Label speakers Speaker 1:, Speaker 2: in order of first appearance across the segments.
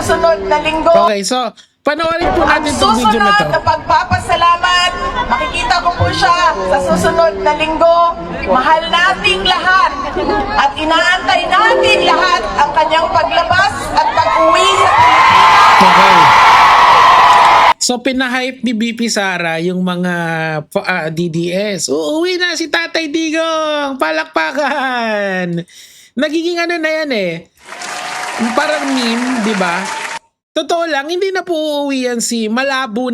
Speaker 1: susunod na linggo.
Speaker 2: Okay, so panoorin po natin itong video na to.
Speaker 1: Susunod na pagpapasalamat, makikita ko po siya sa susunod na linggo. Mahal nating lahat at inaantay natin lahat ang kanyang paglabas at pag-uwi sa Pilipinas.
Speaker 2: Okay. So pinahype ni BP Sara yung mga DDS. Uuwi na si Tatay Digong! Palakpakan! Nagiging ano na yan eh. Parang meme, di ba? Totoo lang, hindi na po uuwi yan si malabo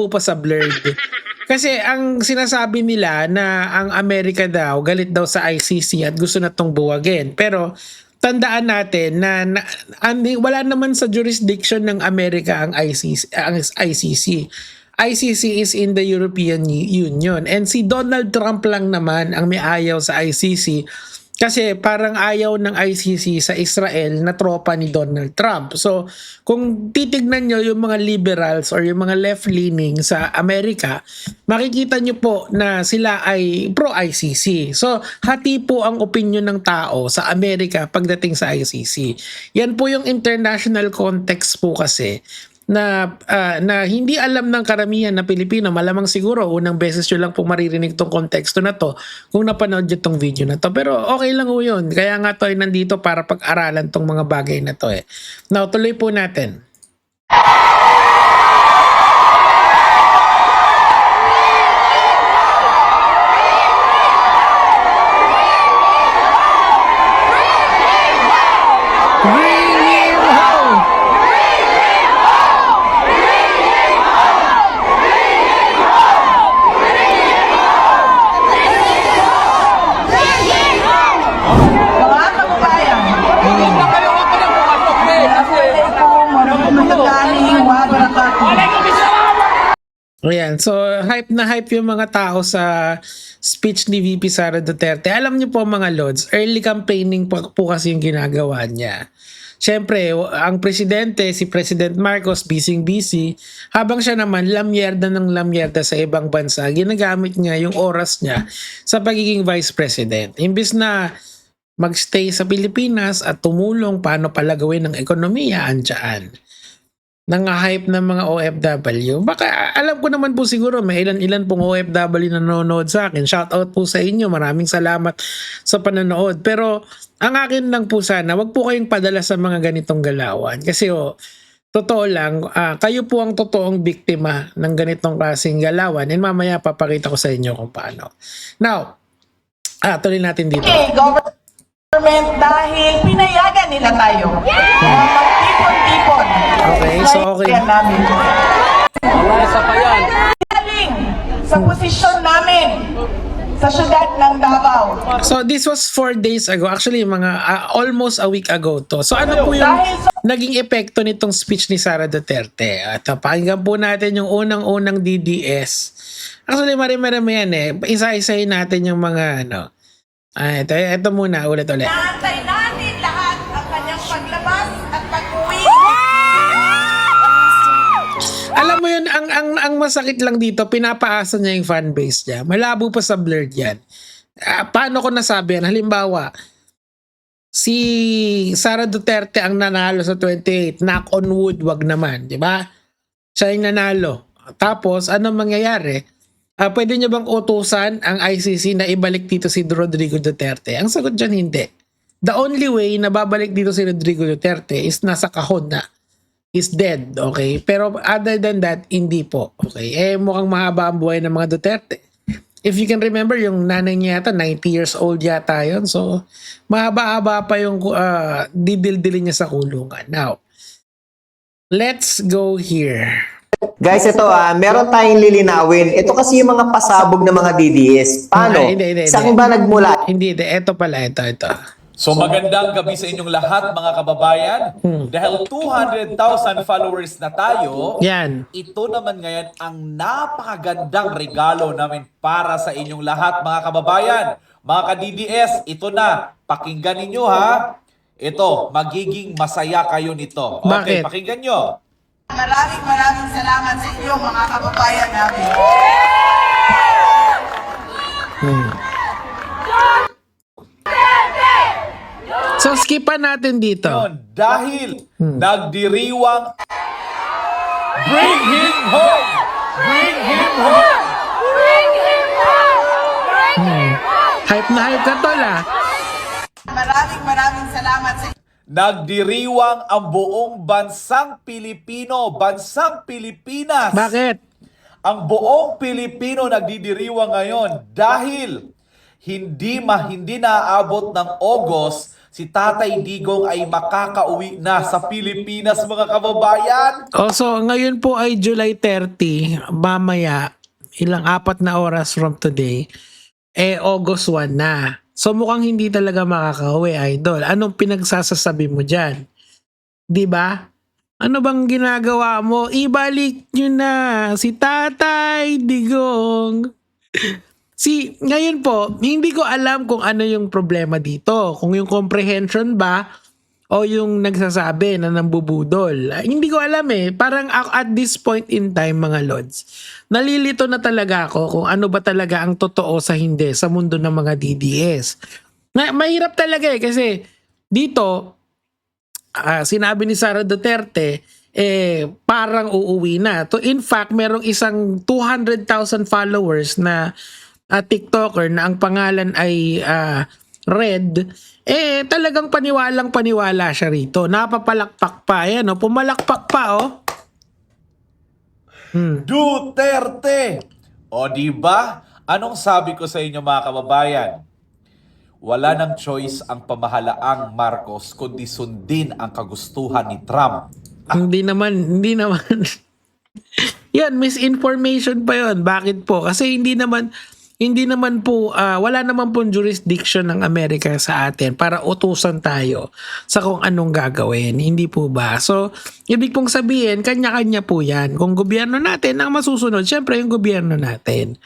Speaker 2: pa sa blurred. Kasi ang sinasabi nila na ang Amerika daw, galit daw sa ICC at gusto na tong buwagin. Pero tandaan natin na wala naman sa jurisdiction ng Amerika ang ICC. ICC is in the European Union. And si Donald Trump lang naman ang may ayaw sa ICC. Kasi parang ayaw ng ICC sa Israel na tropa ni Donald Trump. So, kung titignan nyo yung mga liberals or yung mga left-leaning sa Amerika, makikita nyo po na sila ay pro-ICC. So, hati po ang opinion ng tao sa Amerika pagdating sa ICC. Yan po yung international context po kasi na hindi alam ng karamihan na Pilipino. Malamang siguro unang beses nyo lang po maririnig tong konteksto na to kung napanood nyo tong video na to, pero okay lang po yun. Kaya nga to ay nandito para pag-aralan tong mga bagay na to eh. Now tuloy po natin.
Speaker 1: Mga kababayan,
Speaker 2: Ayan, so hype na hype yung mga tao sa speech ni VP Sara Duterte. Alam niyo po mga lods, early campaigning po kasi yung ginagawa niya. Siyempre, ang presidente, si President Marcos, busy, habang siya naman lamyerda ng lamyerda sa ibang bansa, ginagamit niya yung oras niya sa pagiging vice president. Imbis na magstay sa Pilipinas at tumulong paano pala gawin ng ekonomiya, andyan. Nang-hype ng mga OFW. Baka alam ko naman po siguro may ilan pong OFW na nanonood sa akin. Shout out po sa inyo. Maraming salamat sa panonood. Pero ang akin lang po sana, wag po kayong padala sa mga ganitong galawan. Kasi totoo lang, kayo po ang totoong biktima ng ganitong klaseng galawan. And mamaya papakita ko sa inyo kung paano. Now, tuloy natin dito.
Speaker 1: okay, government dahil pinayagan nila tayo. Magtipon-tipon.
Speaker 2: Okay, so okay.
Speaker 1: Namin.
Speaker 3: Wala sa payan.
Speaker 1: Galing sa posisyon namin sa syudad ng Davao.
Speaker 2: So this was 4 days ago. Actually, mga almost a week ago to. So ano po yung naging epekto nitong speech ni Sara Duterte? At pakinggan po natin yung unang-unang DDS. Actually, marami yan eh. Isa-isahin natin yung mga ano. Ito muna, ulit.
Speaker 1: Naantay natin lahat ang kanyang paglabas at pag-uwi.
Speaker 2: Alam mo yun, ang masakit lang dito, pinapaasa niya yung fanbase niya. Malabo pa sa blurred yan. Paano ko nasabi yan? Halimbawa, si Sara Duterte ang nanalo sa 28. Knock on wood, wag naman. Di ba? Siya yung nanalo. Tapos, anong mangyayari? Pwede niya bang utusan ang ICC na ibalik dito si Rodrigo Duterte? Ang sagot dyan, hindi. The only way na babalik dito si Rodrigo Duterte is nasa kahon na. Is dead, okay? Pero other than that, hindi po. Okay? Mukhang mahaba ang buhay ng mga Duterte. If you can remember, yung nanay niya yata, 90 years old yata yun. So, mahaba-haba pa yung didildilin niya sa kulungan. Now, let's go here.
Speaker 4: Guys, ito meron tayong lilinawin. Ito kasi yung mga pasabog ng mga DDS. Paano?
Speaker 2: Hindi.
Speaker 4: Saan ba nagmula?
Speaker 2: Hindi. Ito pala. Ito.
Speaker 3: So magandang gabi sa inyong lahat mga kababayan. Dahil 200,000 followers na tayo,
Speaker 2: Yan.
Speaker 3: ito naman ngayon ang napakagandang regalo namin para sa inyong lahat mga kababayan. Mga ka-DDS, ito na. Pakinggan ninyo ha. Ito, magiging masaya kayo nito. Okay,
Speaker 2: Bakit?
Speaker 3: pakinggan nyo.
Speaker 1: Maraming salamat sa inyo mga kababayan namin.
Speaker 2: So So, skipan natin dito.
Speaker 3: Yun, dahil nagdiriwang Bring him home! Bring him home!
Speaker 2: Hype na hype ka, tol, ah.
Speaker 1: Maraming salamat sa
Speaker 3: Nagdiriwang ang buong bansang Pilipino, bansang Pilipinas.
Speaker 2: Bakit?
Speaker 3: Ang buong Pilipino nagdidiriwang ngayon dahil hindi naaabot ng August, si Tatay Digong ay makakauwi na sa Pilipinas, mga kababayan.
Speaker 2: So, ngayon po ay July 30, mamaya, 4 na oras from today, August 1 na. So, mukhang hindi talaga makakauwi, idol. Anong pinagsasasabi mo dyan? 'Di ba? Ano bang ginagawa mo? Ibalik nyo na si Tatay Digong. Ngayon po, hindi ko alam kung ano yung problema dito. Kung yung comprehension ba o yung nagsasabi na nambubudol. Hindi ko alam eh. Parang at this point in time, mga Lods, nalilito na talaga ako kung ano ba talaga ang totoo sa hindi sa mundo ng mga DDS. Mahirap talaga eh kasi dito, sinabi ni Sara Duterte, parang uuwi na. In fact, merong isang 200,000 followers na TikToker na ang pangalan ay Red, talagang paniwala siya rito. Napapalakpak pa. Ayan, pumalakpak pa,
Speaker 3: Duterte! O di ba? Anong sabi ko sa inyo, mga kababayan? Wala nang choice ang pamahalaang Marcos kundi sundin ang kagustuhan ni Trump.
Speaker 2: Hindi naman. Yan, misinformation pa yon. Bakit po? Kasi hindi naman po, wala naman pong jurisdiction ng Amerika sa atin para utusan tayo sa kung anong gagawin. Hindi po ba? So, ibig pong sabihin, kanya-kanya po yan. Kung gobyerno natin ang masusunod, syempre yung gobyerno natin.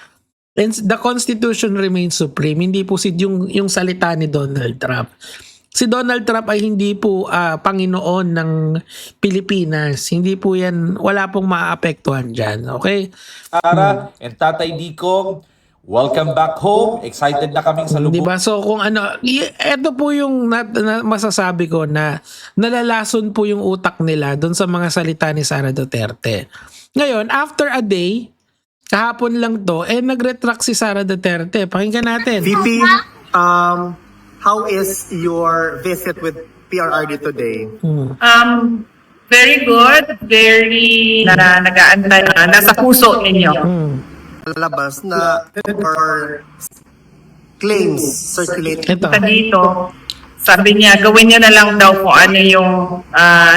Speaker 2: And the Constitution remains supreme. Hindi po yung salita ni Donald Trump. Si Donald Trump ay hindi po Panginoon ng Pilipinas. Hindi po yan, wala pong maaapektuhan dyan. Okay?
Speaker 3: Sara and Tatay Digong, welcome back home. Excited na kaming sa lubog.
Speaker 2: Diba? So kung eto po yung masasabi ko na nalalason po yung utak nila doon sa mga salita ni Sara Duterte. Ngayon, after a day, kahapon lang to, nag-retract si Sara Duterte. Pakinggan natin.
Speaker 5: VP, how is your visit with PRRD today?
Speaker 6: Very good. Very nag-aantay. Nasa puso ninyo.
Speaker 5: Labas na or claims circulating.
Speaker 2: Ito.
Speaker 6: Dito, sabi niya, gawin niyo na lang daw kung ano yung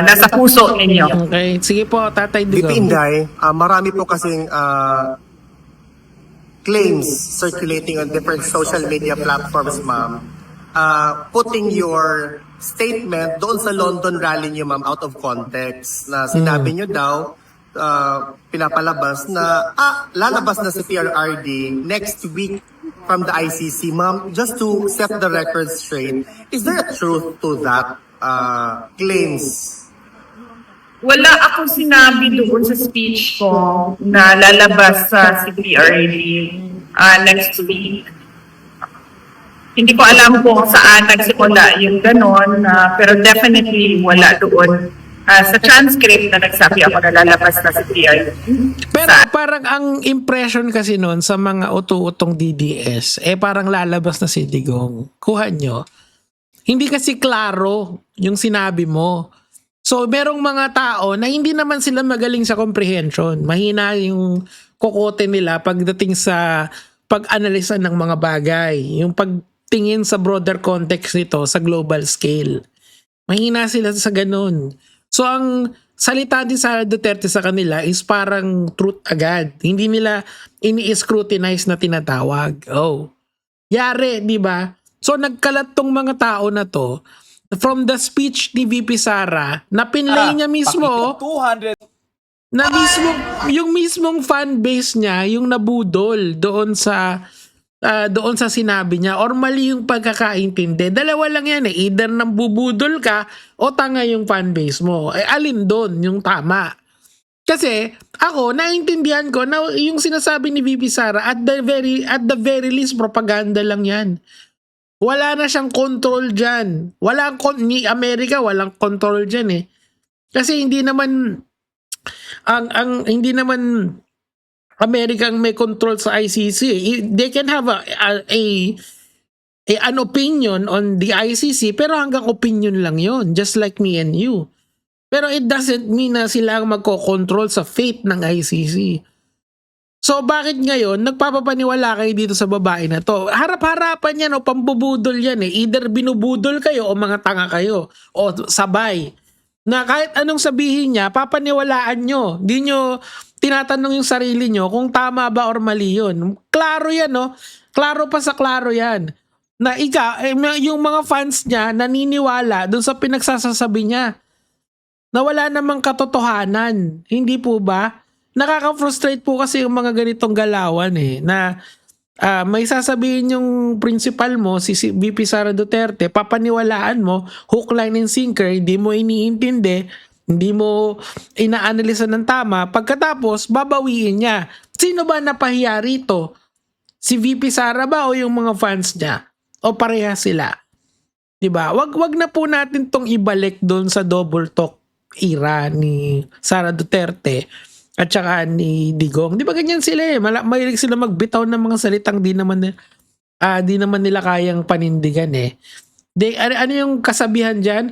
Speaker 6: nasa puso ninyo.
Speaker 2: Okay. Sige po, Tatay
Speaker 5: VP
Speaker 2: Digong.
Speaker 5: Inday, marami po kasing claims circulating on different social media platforms, ma'am. Putting your statement doon sa London rally niyo, ma'am, out of context. Na sinabi niyo daw, pinapalabas na lalabas na si PRRD next week from the ICC, ma'am. Just to set the record straight, is there a truth to that claims?
Speaker 6: Wala akong sinabi doon sa speech ko na lalabas sa si PRD next week. Hindi ko alam kung saan nagsimula yung ganon, pero definitely wala doon sa transcript na nagsabi ako na lalabas na si PRD.
Speaker 2: Pero parang ang impression kasi noon sa mga utu-utong DDS, parang lalabas na si Digong. Kuha nyo. Hindi kasi klaro yung sinabi mo. So, merong mga tao na hindi naman sila magaling sa comprehension. Mahina yung kokote nila pagdating sa pag-analisa ng mga bagay. Yung pagtingin sa broader context nito sa global scale. Mahina sila sa ganun. So, ang salita ni Sara Duterte sa kanila is parang truth agad. Hindi nila ini-scrutinize na tinatawag. Yari, di ba? So, nagkalat tong mga tao na to from the speech ni VP Sara na pinlay niya mismo
Speaker 3: 200
Speaker 2: na mismo yung mismong fan base niya yung nabudol doon sa sinabi niya or mali yung pagkakaintindi. Dalawa lang yan either nang bubudol ka o tanga yung fan base mo. Alin doon yung tama? Kasi ako naintindihan ko na yung sinasabi ni VP Sara at the very least propaganda lang yan. Wala na siyang control dyan. Ni Amerika, walang control dyan eh. Kasi hindi naman hindi naman Amerika ang may control sa ICC. They can have an opinion on the ICC, pero hanggang opinion lang yon, just like me and you. Pero it doesn't mean na sila ang magko-control sa fate ng ICC. So bakit ngayon nagpapapaniwala kayo dito sa babae na to? Harap-harapan yan o pambubudol yan eh. Either binubudol kayo o mga tanga kayo o sabay. Na kahit anong sabihin niya, papaniwalaan nyo. Di nyo tinatanong yung sarili nyo kung tama ba or mali yun. Klaro yan, no? Klaro pa sa klaro yan. Na yung mga fans niya naniniwala dun sa pinagsasasabi niya. Na wala namang katotohanan. Hindi po ba? Nakaka-frustrate po kasi yung mga ganitong galawan eh. Na may sasabihin yung principal mo, si VP Sara Duterte, papaniwalaan mo, hook, line, and sinker, hindi mo iniintindi, hindi mo inaanalisa ng tama, pagkatapos babawiin niya. Sino ba napahiya rito? Si VP Sara ba o yung mga fans niya? O pareha sila? Diba? Wag na po natin tong ibalik doon sa double talk era ni Sara Duterte at saka ni Digong. Di ba ganyan sila eh? Mahilig sila magbitaw ng mga salitang di naman nila kayang panindigan eh. Ano yung kasabihan dyan?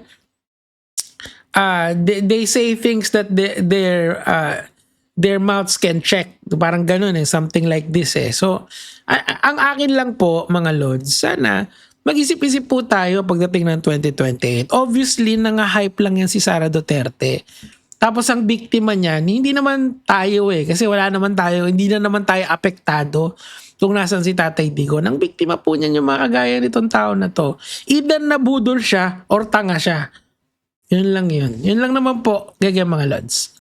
Speaker 2: They say things that their mouths can check. Parang ganun eh. Something like this eh. So, ang akin lang po, mga lords, sana mag-isip-isip po tayo pagdating ng 2028. Obviously, nanga-hype lang yan si Sara Duterte. Tapos ang biktima niyan, hindi naman tayo eh. Kasi hindi na naman tayo apektado kung nasan si Tatay Digong. Ang biktima po niyan yung mga kagaya nitong tao na to. Either nabudol siya or tanga siya. Yun lang yun. Yun lang naman po, mga lods.